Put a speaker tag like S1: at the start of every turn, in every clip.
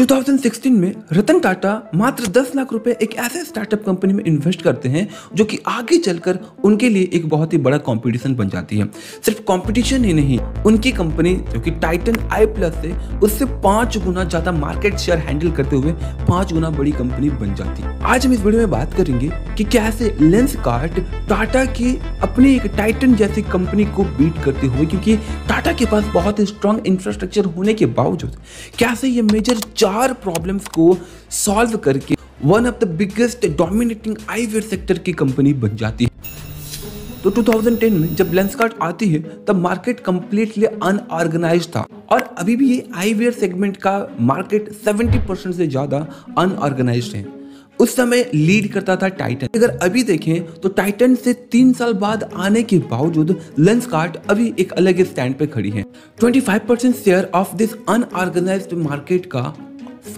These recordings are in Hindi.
S1: 2016 में रतन टाटा मात्र 10 लाख रुपए एक ऐसे स्टार्टअप कंपनी में इन्वेस्ट करते हैं जो कि आगे चलकर उनके लिए एक बहुत ही बड़ा कंपटीशन बन जाती है। सिर्फ कंपटीशन ही नहीं, उनकी कंपनी जो कि टाइटन आई प्लस है उससे 5 गुना ज्यादा मार्केट शेयर हैंडल करते हुए 5 गुना बड़ी कंपनी बन जाती है। आज हम इस वीडियो में बात करेंगे कि कैसे लेंसकार्ट टाटा की अपनी एक टाइटन जैसी कंपनी को बीट करते हुए, क्योंकि टाटा के पास बहुत ही स्ट्रॉन्ग इंफ्रास्ट्रक्चर होने के बावजूद कैसे ये मेजर 4 प्रॉब्लम्स को सॉल्व करके one of the biggest dominating eyewear sector की कंपनी बन जाती है। तो 2010 में जब लेंसकार्ट आती है तब मार्केट कंप्लीटली अनऑर्गेनाइज्ड था और अभी भी ये आईवेयर सेगमेंट का मार्केट 70% से ज्यादा अनऑर्गेनाइज्ड है। उस समय लीड करता था टाइटन। अगर अभी देखें तो टाइटन से 3 साल बाद आने के बावजूद लेंसकार्ट अभी एक अलग स्टैंड पे खड़ी है। 25% share of this unorganised market का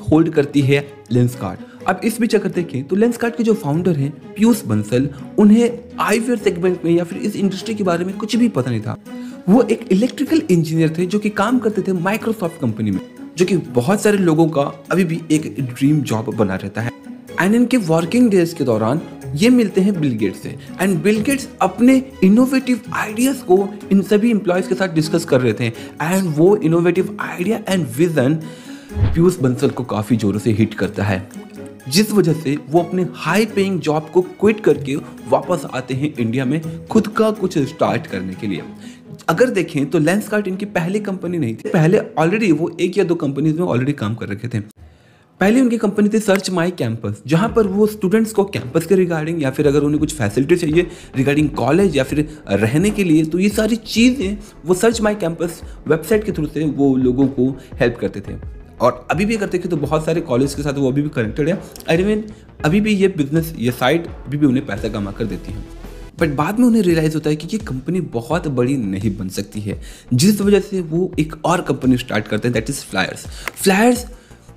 S1: होल्ड करती है लेंसकार्ट। अब इस बीच अगर देखें तो लेंसकार्ट के जो फाउंडर हैं पीयूष बंसल, उन्हें आईवेयर सेगमेंट में या फिर इस इंडस्ट्री के बारे में कुछ भी पता नहीं था। वो एक इलेक्ट्रिकल इंजीनियर थे जो कि काम करते थे माइक्रोसॉफ्ट कंपनी में, जो कि बहुत सारे लोगों का अभी भी एक ड्रीम जॉब बना रहता है। एंड इनके वर्किंग डेज के दौरान ये मिलते हैं बिल गेट्स से एंड बिल गेट्स अपने इनोवेटिव आइडियाज को इन सभी एम्प्लॉयज के साथ डिस्कस कर रहे थे एंड वो innovative idea and vision Piyush Bansal को काफी जोरों से हिट करता है, जिस वजह से वो अपने हाई पेइंग जॉब को क्विट करके वापस आते हैं इंडिया में खुद का कुछ स्टार्ट करने के लिए। अगर देखें तो लेंसकार्ट इनकी पहली कंपनी नहीं थी, पहले ऑलरेडी वो 1 या 2 कंपनीज में ऑलरेडी काम कर रखे थे। पहले उनकी कंपनी थी सर्च माई कैंपस, जहां पर वो स्टूडेंट्स को कैंपस के रिगार्डिंग या फिर अगर उन्हें कुछ फैसिलिटी चाहिए रिगार्डिंग कॉलेज या फिर रहने के लिए, तो ये सारी चीज़ें वो सर्च माई कैंपस वेबसाइट के थ्रू से वो लोगों को हेल्प करते थे। और अभी भी करते थे, तो बहुत सारे कॉलेज के साथ वो अभी भी कनेक्टेड है। आई मीन अभी भी ये बिजनेस, ये साइट अभी भी उन्हें पैसा कमा कर देती है। बट बाद में उन्हें रियलाइज होता है कि ये कंपनी बहुत बड़ी नहीं बन सकती है, जिस वजह से वो एक और कंपनी स्टार्ट करते हैं, that is flyers. Flyers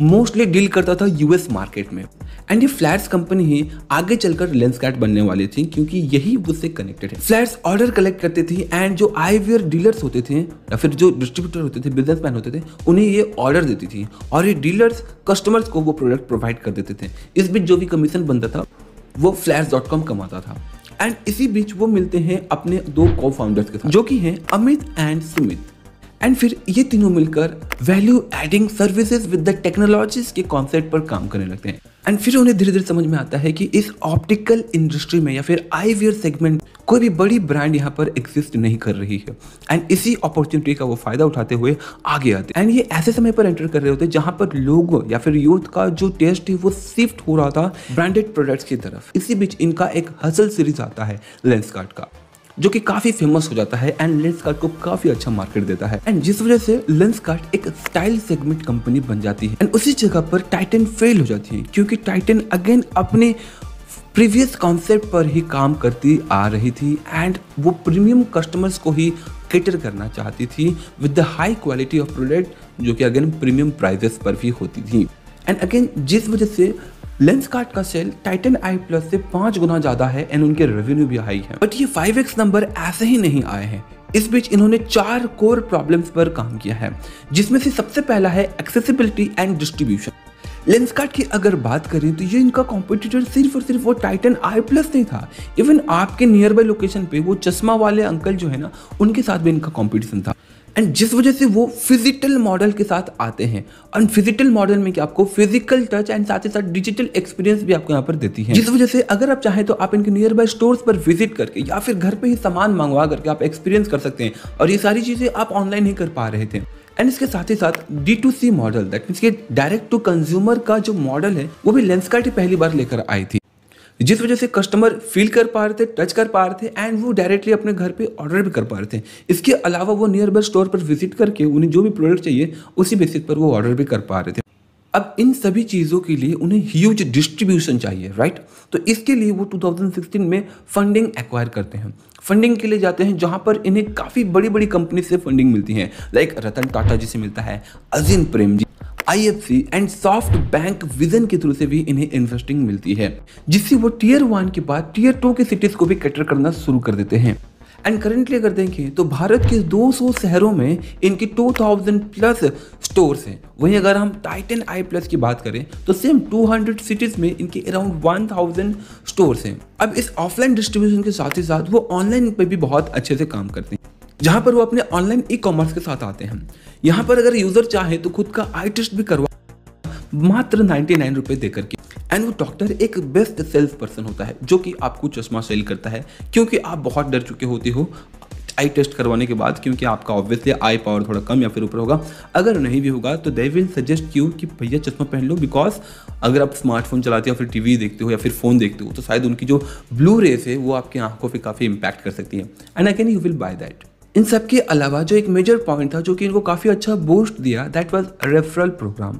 S1: mostly deal करता था यूएस मार्केट में एंड ये फ्लायर्स कंपनी ही आगे चलकर लेंसकार्ट बनने वाली थी, क्योंकि यही उससे कनेक्टेड है। फ्लायर्स ऑर्डर कलेक्ट करती थी एंड जो आईवेयर डीलर्स होते थे या फिर जो डिस्ट्रीब्यूटर होते थे, बिजनेसमैन होते थे, उन्हें ये ऑर्डर देती थी और ये डीलर्स कस्टमर्स को वो प्रोडक्ट प्रोवाइड कर देते थे। इस बीच जो भी कमीशन बनता था वो flyers.com कमाता था। एंड इसी बीच वो मिलते हैं अपने 2 को फाउंडर्स के साथ, जो कि हैं अमित एंड सुमित। एंड फिर ये तीनों मिलकर value adding services with the technologies के कॉन्सेप्ट पर काम करने लगते हैं। एंड फिर उन्हें धीरे धीरे समझ में आता है कि इस ऑप्टिकल इंडस्ट्री में या फिर आईवेयर सेगमेंट कोई भी बड़ी ब्रांड यहाँ पर एग्जिस्ट नहीं कर रही है। एंड इसी अपॉर्चुनिटी का वो फायदा उठाते हुए आगे आते हैं। एंड ये ऐसे समय पर एंटर कर रहे होते हैं जहाँ पर लोगों या फिर यूथ का जो टेस्ट है वो शिफ्ट हो रहा था ब्रांडेड प्रोडक्ट्स की तरफ। इसी बीच इनका एक हसल सीरीज आता है लेंसकार्ट का, जो कि काफी फेमस हो जाता है एंड लेंसकार्ट को काफी अच्छा मार्केट देता है एंड जिस वजह से लेंसकार्ट एक स्टाइल सेगमेंट कंपनी बन जाती है। एंड उसी जगह पर टाइटन फेल हो जाती है, क्योंकि टाइटन अगेन अपने प्रीवियस कॉन्सेप्ट पर ही काम करती आ रही थी एंड वो प्रीमियम कस्टमर्स को ही कैटर करना चाहती थी with the high quality of product, जो कि अगेन प्रीमियम प्राइजेस पर भी होती थी। एंड अगेन जिस वजह से लेंसकार्ट का सेल टाइटन आई प्लस से 5 गुना ज्यादा है एंड उनके रेवेन्यू भी हाई है। बट ये 5x नंबर ऐसे ही नहीं आए हैं। इस बीच इन्होंने 4 कोर प्रॉब्लम्स पर काम किया है, जिसमें से सबसे पहला है एक्सेसिबिलिटी एंड डिस्ट्रीब्यूशन। लेंसकार्ट की अगर बात करें तो ये इनका कॉम्पिटिटर सिर्फ और सिर्फ वो टाइटन आई प्लस नहीं था, इवन आपके नियर बाय लोकेशन पे वो चश्मा वाले अंकल जो है ना, उनके साथ भी इनका कॉम्पिटिशन था। एंड जिस वजह से वो फिजिकल मॉडल के साथ आते हैं और फिजिकल मॉडल में क्या आपको फिजिकल टच एंड साथ ही साथ डिजिटल एक्सपीरियंस भी आपको यहाँ पर देती है, जिस वजह से अगर आप चाहें तो आप इनके नियर बाय स्टोर्स पर विजिट करके या फिर घर पे ही सामान मंगवा करके आप एक्सपीरियंस कर सकते हैं और ये सारी चीजें आप ऑनलाइन ही कर पा रहे थे। एंड इसके साथ ही साथ D2C मॉडल, दैट मींस के डायरेक्ट टू कंज्यूमर का जो मॉडल है वो भी लेंसकार्ट ही पहली बार लेकर आई थी, जिस वजह से कस्टमर फील कर पा रहे थे, टच कर पा रहे थे एंड वो डायरेक्टली अपने घर पे ऑर्डर भी कर पा रहे थे। इसके अलावा वो नियर बाय स्टोर पर विजिट करके उन्हें जो भी प्रोडक्ट चाहिए उसी बेसिस पर वो ऑर्डर भी कर पा रहे थे। अब इन सभी चीज़ों के लिए उन्हें ह्यूज डिस्ट्रीब्यूशन चाहिए, राइट? तो इसके लिए वो 2016 में फंडिंग एक्वायर करते हैं। फंडिंग के लिए जाते हैं जहां पर इन्हें काफ़ी बड़ी बड़ी कंपनी से फंडिंग मिलती है, लाइक रतन टाटा जी से मिलता है, Azim Prem ji, IFC and soft bank vision के थ्रू से भी इन्हें इन्वेस्टिंग मिलती है, जिससे वो टियर 1 के बाद टियर 2 के सिटीज को भी कैटर करना शुरू कर देते हैं। एंड करेंटली अगर देखें तो भारत के 200 शहरों में इनकी 2000 प्लस स्टोर्स हैं। वहीं अगर हम टाइटन आई प्लस की बात करें तो सेम 200 सिटीज में इनके अराउंड 1000 स्टोर्स हैं। अब इस ऑफलाइन डिस्ट्रीब्यूशन के साथ ही साथ वो ऑनलाइन पे भी बहुत अच्छे से काम करते हैं, जहां पर वो अपने ऑनलाइन ई कॉमर्स के साथ आते हैं। यहाँ पर अगर यूजर चाहे तो खुद का आई टेस्ट भी करवा मात्र 99 रुपए देकर के। एंड वो डॉक्टर एक बेस्ट सेल्स पर्सन होता है जो कि आपको चश्मा सेल करता है, क्योंकि आप बहुत डर चुके होते हो आई टेस्ट करवाने के बाद, क्योंकि आपका ऑब्वियसली आई पावर थोड़ा कम या फिर ऊपर होगा। अगर नहीं भी होगा तो दे विल सजेस्ट यू कि भैया चश्मा पहन लो, बिकॉज अगर आप स्मार्टफोन चलाते हो या फिर टीवी देखते हो या फिर फोन देखते हो तो शायद उनकी जो ब्लू रेस है वो आपकी आंखों पर काफ़ी इंपैक्ट कर सकती है। And again you will buy that. इन सब के अलावा जो एक मेजर पॉइंट था जो कि इनको काफ़ी अच्छा बूस्ट दिया, दैट वाज रेफरल प्रोग्राम।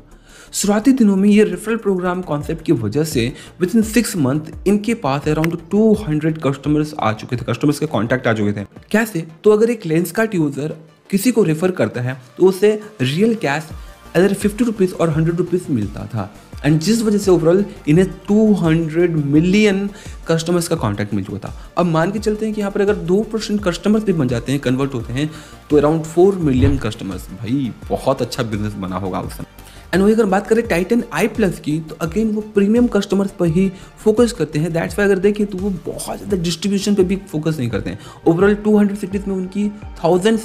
S1: शुरुआती दिनों में ये रेफरल प्रोग्राम कॉन्सेप्ट की वजह से विद इन 6 मंथ इनके पास अराउंड 200 कस्टमर्स आ चुके थे, कस्टमर्स के कॉन्टैक्ट आ चुके थे। कैसे? तो अगर एक लेंसकार्ट यूजर किसी को रेफर करता है तो उसे रियल कैश अगर 50 रुपीज़ और 100 रुपीज़ मिलता था। एंड जिस वजह से ओवरऑल इन्हें 200 मिलियन कस्टमर्स का कॉन्टैक्ट मिल चुका था। अब मान के चलते हैं कि यहाँ पर अगर 2% कस्टमर्स भी बन जाते हैं, कन्वर्ट होते हैं, तो अराउंड 4 मिलियन कस्टमर्स, भाई बहुत अच्छा बिजनेस बना होगा उस समय। एंड वही अगर बात करें टाइटन आई प्लस की तो अगेन वो प्रीमियम कस्टमर्स पर ही फोकस करते हैं। दैट्स वाई अगर देखें तो वो बहुत ज़्यादा डिस्ट्रीब्यूशन पे भी फोकस नहीं करते हैं। ओवरऑल 200 सिटीज़ में उनकी 1000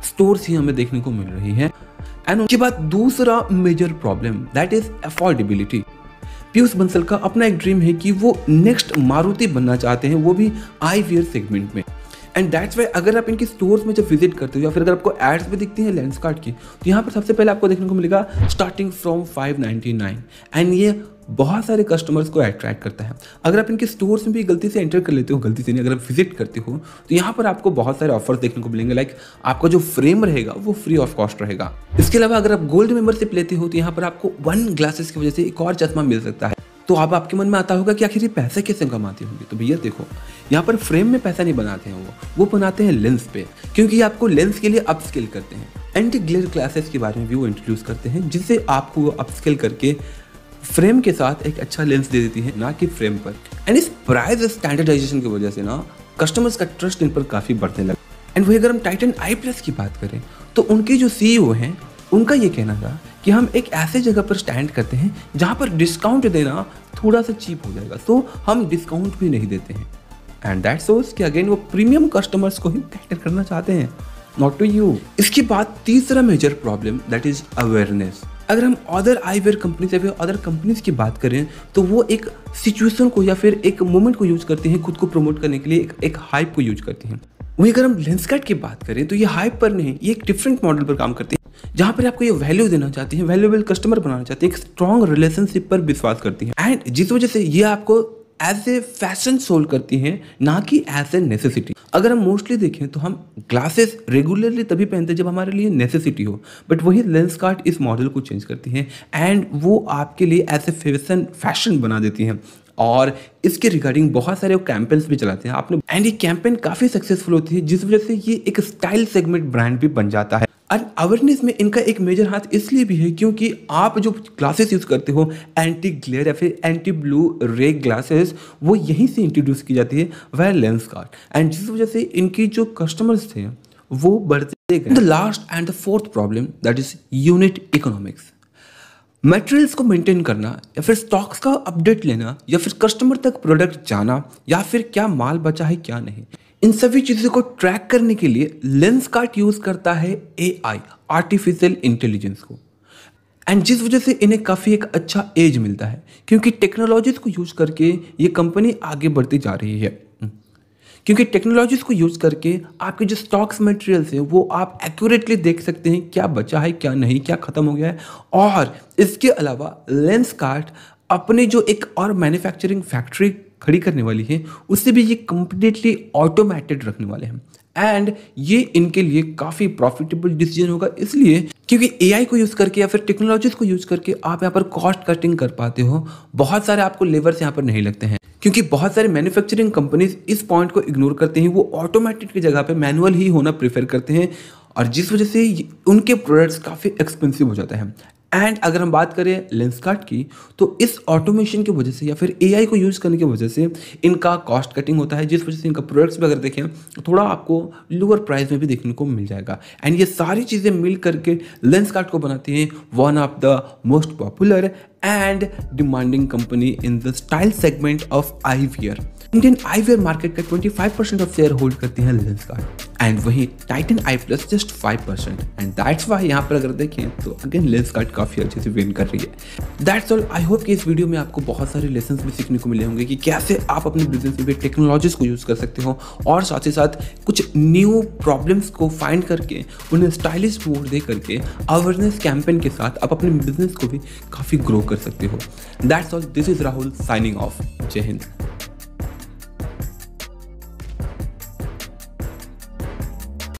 S1: स्टोर्स ही हमें देखने को मिल रही है। एंड उनके बाद दूसरा major problem that is affordability. Piyush Bansal का अपना एक ड्रीम है कि वो नेक्स्ट मारुति बनना चाहते हैं, वो भी आई वियर सेगमेंट में। एंड दैट्स वाई अगर आप इनकी स्टोर्स में जब विजिट करते हो या फिर अगर आपको एड्स भी दिखती हैं लेंसकार्ट की, तो यहाँ पर सबसे पहले आपको देखने को मिलेगा स्टार्टिंग फ्रॉम 599। एंड ये बहुत सारे कस्टमर्स को अट्रैक्ट करता है। अगर आप इनके स्टोर्स में भी गलती से एंटर कर लेते हो, गलती से नहीं, अगर आप विजिट करते हो तो यहाँ पर आपको बहुत सारे ऑफर्स देखने को मिलेंगे। लाइक आपका जो फ्रेम रहेगा वो फ्री ऑफ कॉस्ट रहेगा। इसके अलावा अगर आप गोल्ड मेंबरशिप लेते हो तो यहाँ पर आपको 1 ग्लासेस की वजह से एक और चश्मा मिल सकता है। तो अब आपके मन में आता होगा कि आखिर ये पैसे कैसे कमाते होंगे। तो भैया देखो, यहाँ पर फ्रेम में पैसा नहीं बनाते हैं, वो बनाते हैं लेंस पे, क्योंकि ये आपको लेंस के लिए अपस्केल करते हैं। एंटी ग्लेयर ग्लासेस के बारे में भी वो इंट्रोड्यूस करते हैं, जिससे आपको अपस्केल करके फ्रेम के साथ एक अच्छा लेंस दे देती है, ना कि फ्रेम पर। एंड इस प्राइस स्टैंडर्डाइजेशन की वजह से ना कस्टमर्स का ट्रस्ट इन पर काफ़ी बढ़ने लगा। एंड वही अगर हम टाइटन आई प्लस की बात करें तो उनके जो CEO हैं उनका ये कहना था कि हम एक ऐसे जगह पर स्टैंड करते हैं जहाँ पर डिस्काउंट देना थोड़ा सा चीप हो जाएगा, तो हम डिस्काउंट भी नहीं देते हैं। एंड दैट शोज कि अगेन वो प्रीमियम कस्टमर्स को ही कैटर करना चाहते हैं, नॉट टू यू। इसके बाद तीसरा major problem that is awareness. अगर हम अदर आईवेयर कंपनीज या फिर अदर कंपनीज की बात करें तो वो एक सिचुएशन को या फिर एक मोमेंट को यूज करते हैं खुद को प्रमोट करने के लिए, एक हाइप को यूज करते हैं। वहीं अगर हम लेंसकार्ट की बात करें तो ये हाइप पर नहीं, ये एक डिफरेंट मॉडल पर काम करते हैं, जहां पर आपको ये वैल्यू देना चाहती है, वैल्यूएबल कस्टमर बनाना चाहती है, एक स्ट्रॉन्ग रिलेशनशिप पर विश्वास करती है। एंड जिस वजह से ये आपको एज ए फैशन सोल्व करती हैं, ना कि एज ए नेसेसिटी। अगर हम मोस्टली देखें तो हम ग्लासेस रेगुलरली तभी पहनते हैं जब हमारे लिए नेसेसिटी हो, बट वही लेंसकार्ट इस मॉडल को चेंज करती है एंड वो आपके लिए एज ए फैशन बना देती हैं। और इसके रिगार्डिंग बहुत सारे कैंपेन्स भी चलाते हैं आपने, एंड ये कैंपेन काफ़ी सक्सेसफुल होती है, जिस वजह से ये एक स्टाइल सेगमेंट ब्रांड भी बन जाता है। और अवेयरनेस में इनका एक मेजर हाथ इसलिए भी है क्योंकि आप जो ग्लासेस यूज़ करते हो, एंटी ग्लेयर या फिर एंटी ब्लू रे ग्लासेस, वो यहीं से इंट्रोड्यूस की जाती है, वह लेंसकार्ट। एंड जिस वजह से इनकी जो कस्टमर्स थे वो बढ़ते गए। The last and the fourth problem that is unit economics. Materials को मेंटेन करना या फिर स्टॉक्स का अपडेट लेना या फिर कस्टमर तक प्रोडक्ट जाना या फिर क्या माल बचा है क्या नहीं, इन सभी चीज़ों को ट्रैक करने के लिए लेंसकार्ट यूज़ करता है AI, आर्टिफिशियल इंटेलिजेंस को। एंड जिस वजह से इन्हें काफ़ी एक अच्छा एज मिलता है, क्योंकि टेक्नोलॉजीज को यूज़ करके ये कंपनी आगे बढ़ती जा रही है। क्योंकि टेक्नोलॉजीज को यूज़ करके आपके जो स्टॉक्स मटेरियल्स हैं वो आप एक्यूरेटली देख सकते हैं क्या बचा है क्या नहीं, क्या ख़त्म हो गया है। और इसके अलावा लेंसकार्ट अपने जो एक और मैन्युफैक्चरिंग फैक्ट्री खड़ी करने वाली है, उससे भी ये कंप्लीटली ऑटोमेटेड रखने वाले हैं। एंड ये इनके लिए काफ़ी प्रॉफिटेबल डिसीजन होगा, इसलिए क्योंकि AI को यूज़ करके या फिर टेक्नोलॉजीज को यूज़ करके आप यहाँ पर कॉस्ट कटिंग कर पाते हो। बहुत सारे आपको लेबर्स यहाँ पर नहीं लगते हैं, क्योंकि बहुत सारे मैन्युफैक्चरिंग कंपनीज इस पॉइंट को इग्नोर करते हैं, वो ऑटोमेटेड की जगह पे मैनुअल ही होना प्रेफर करते हैं, और जिस वजह से उनके प्रोडक्ट्स काफ़ी एक्सपेंसिव हो जाते हैं। एंड अगर हम बात करें लेंसकार्ट की, तो इस ऑटोमेशन की वजह से या फिर एआई को यूज़ करने की वजह से इनका कॉस्ट कटिंग होता है, जिस वजह से इनका प्रोडक्ट्स भी अगर देखें तो थोड़ा आपको लोअर प्राइस में भी देखने को मिल जाएगा। एंड ये सारी चीज़ें मिल करके लेंसकार्ट को बनाती हैं one of the most popular and demanding company in the style segment of eyewear. Indian eyewear market का 25% ऑफ शेयर होल्ड करती है लेंसकार्ट, एंड वहीं Titan I plus just 5%। And that's why यहाँ पर अगर देखें तो अगेन लेंसकार्ट काफ़ी अच्छे से विन कर रही है। That's all. आई होप कि इस वीडियो में आपको बहुत सारे लेसन्स भी सीखने को मिले होंगे कि कैसे आप अपने बिजनेस में भी टेक्नोलॉजीज को यूज़ कर सकते हो, और साथ ही साथ कुछ न्यू प्रॉब्लम्स को फाइंड करके उन्हें स्टाइलिश मोड दे करके अवेयरनेस कैंपेन के साथ आप अपने बिजनेस को भी काफ़ी ग्रो कर सकते हो। That's all. This is Rahul signing off. जय हिंद।